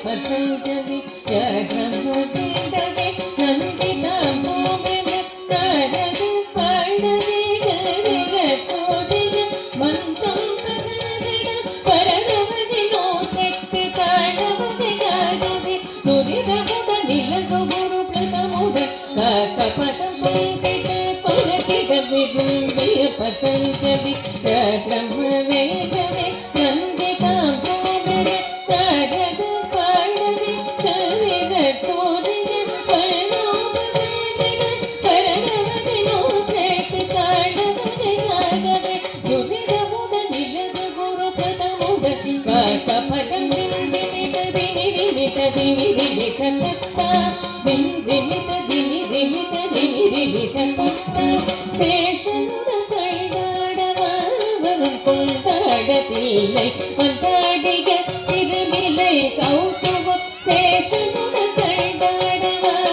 ಪತಂಜಲಿ ಜಗಮುದಿದವೆ ನಂದಿತ ಭೂಮಿನ ತಾರದು ಪಾಡದೆ ಗರಿಗ ಸೋದಿಗ ಮಂತಂಕನದಿನ ಪರಗವದಿ ನೋತೆಟ್ಟು ಕಾಣವದಿ ಗಾಗವೆ ನುರಿದ ಮುದ ನಿಲಗು ಗುರು ಪ್ರಥಮುಡ ಕಾಕಪಟ ಪಂಕಿತ ಕೊಲಕಿದ ವಿದುಂಬಿಯ ಪತಂಜಲಿ ಜಗಮವೇದವೆ ನಂದಿತ ಭೂಮಿನ ತಾರದು கொண்டாடிக திருநிலை கௌதுவ சேஷனுட கண்டாடவரும்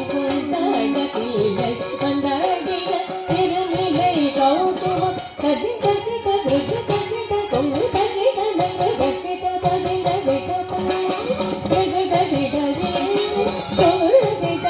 கொண்டாடத்தில்லை கொண்டாடிக திருநிலை கௌதுவ கதி கதிட கிருது கதிட கொங்கு கதிட நங்கு கதிட பதிட விட கிருது கதிட கொங்கு கதிட